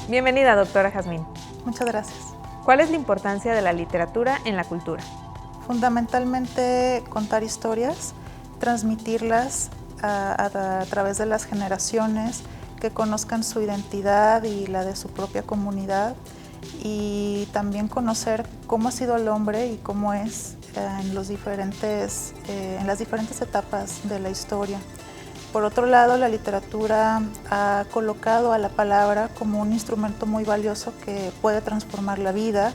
Bienvenida, doctora Jazmín. Muchas gracias. ¿Cuál es la importancia de la literatura en la cultura? Fundamentalmente contar historias, transmitirlas a través de las generaciones, que conozcan su identidad y la de su propia comunidad, y también conocer cómo ha sido el hombre y cómo es en las diferentes etapas de la historia. Por otro lado, la literatura ha colocado a la palabra como un instrumento muy valioso que puede transformar la vida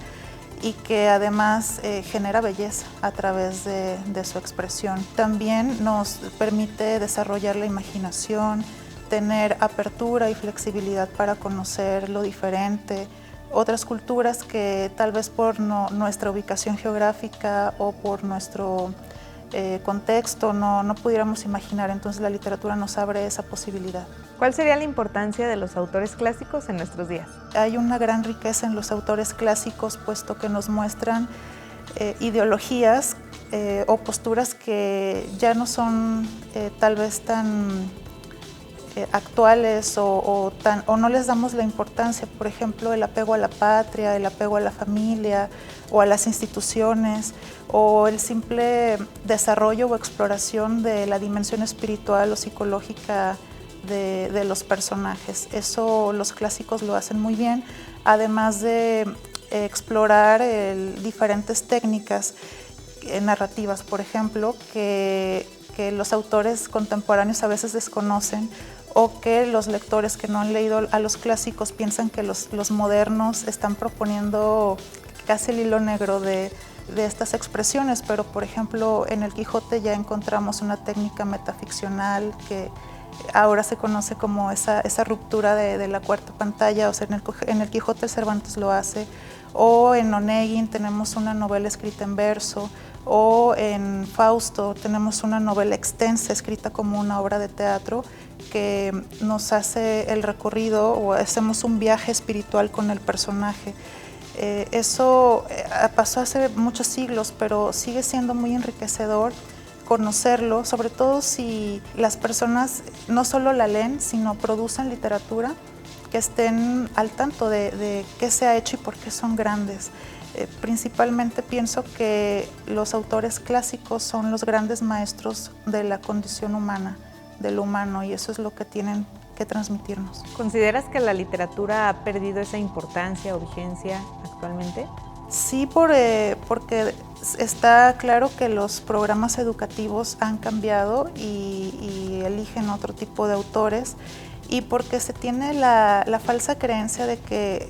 y que además genera belleza a través de su expresión. También nos permite desarrollar la imaginación, tener apertura y flexibilidad para conocer lo diferente, otras culturas que tal vez por nuestra ubicación geográfica o por nuestro contexto no pudiéramos imaginar. Entonces la literatura nos abre esa posibilidad. ¿Cuál sería la importancia de los autores clásicos en nuestros días? Hay una gran riqueza en los autores clásicos, puesto que nos muestran ideologías o posturas que ya no son tal vez tan actuales o no les damos la importancia. Por ejemplo, el apego a la patria, el apego a la familia o a las instituciones, o el simple desarrollo o exploración de la dimensión espiritual o psicológica de los personajes. Eso los clásicos lo hacen muy bien, además de explorar diferentes técnicas narrativas, por ejemplo, que los autores contemporáneos a veces desconocen, o que los lectores que no han leído a los clásicos piensan que los modernos están proponiendo casi el hilo negro de estas expresiones. Pero, por ejemplo, en el Quijote ya encontramos una técnica metaficcional que ahora se conoce como esa ruptura de la cuarta pantalla. O sea, en el Quijote Cervantes lo hace, o en Onegin tenemos una novela escrita en verso, o en Fausto tenemos una novela extensa escrita como una obra de teatro que nos hace el recorrido o hacemos un viaje espiritual con el personaje. Eso pasó hace muchos siglos, pero sigue siendo muy enriquecedor conocerlo, sobre todo si las personas no solo la leen, sino producen literatura, que estén al tanto de qué se ha hecho y por qué son grandes. Principalmente pienso que los autores clásicos son los grandes maestros de la condición humana, del humano, y eso es lo que tienen que transmitirnos. ¿Consideras que la literatura ha perdido esa importancia o vigencia actualmente? Sí, porque está claro que los programas educativos han cambiado y eligen otro tipo de autores, y porque se tiene la falsa creencia de que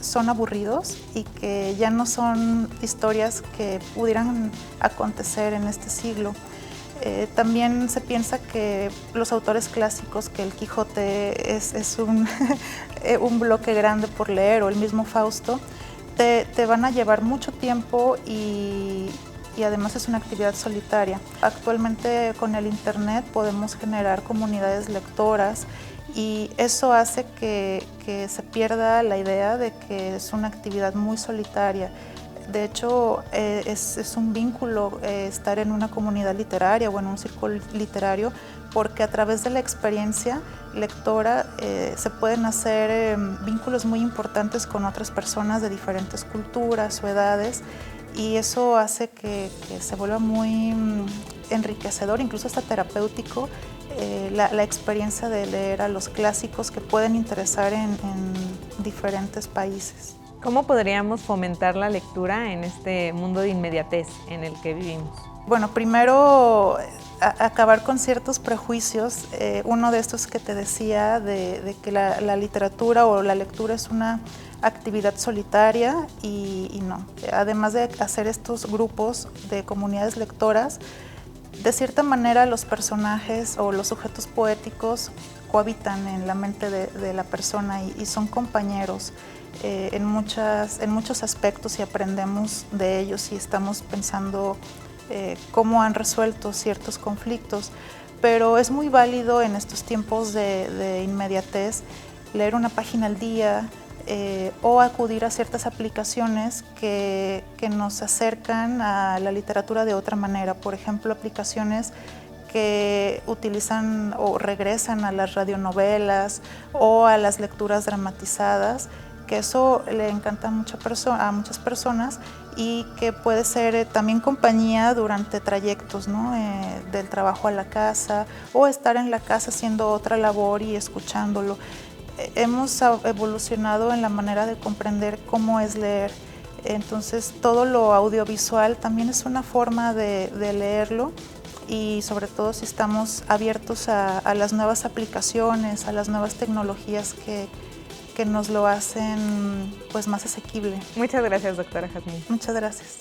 son aburridos y que ya no son historias que pudieran acontecer en este siglo. También se piensa que los autores clásicos, que el Quijote es un bloque grande por leer, o el mismo Fausto, te van a llevar mucho tiempo y además es una actividad solitaria. Actualmente con el internet podemos generar comunidades lectoras, y eso hace que se pierda la idea de que es una actividad muy solitaria. De hecho, es un vínculo estar en una comunidad literaria o en un círculo literario, porque a través de la experiencia lectora se pueden hacer vínculos muy importantes con otras personas de diferentes culturas o edades, y eso hace que se vuelva muy enriquecedor, incluso hasta terapéutico, la experiencia de leer a los clásicos, que pueden interesar en diferentes países. ¿Cómo podríamos fomentar la lectura en este mundo de inmediatez en el que vivimos? Bueno, primero acabar con ciertos prejuicios. Uno de estos que te decía de que la literatura o la lectura es una actividad solitaria, y no. Además de hacer estos grupos de comunidades lectoras, de cierta manera los personajes o los sujetos poéticos cohabitan en la mente de la persona y son compañeros en muchos aspectos, y aprendemos de ellos y estamos pensando cómo han resuelto ciertos conflictos. Pero es muy válido en estos tiempos de inmediatez leer una página al día, o acudir a ciertas aplicaciones que nos acercan a la literatura de otra manera. Por ejemplo, aplicaciones que utilizan o regresan a las radionovelas o a las lecturas dramatizadas, que eso le encanta a muchas personas y que puede ser también compañía durante trayectos, ¿no? Del trabajo a la casa o estar en la casa haciendo otra labor y escuchándolo. Hemos evolucionado en la manera de comprender cómo es leer. Entonces, todo lo audiovisual también es una forma de leerlo y sobre todo si estamos abiertos a las nuevas aplicaciones, a las nuevas tecnologías que nos lo hacen pues más asequible. Muchas gracias, doctora Jazmín. Muchas gracias.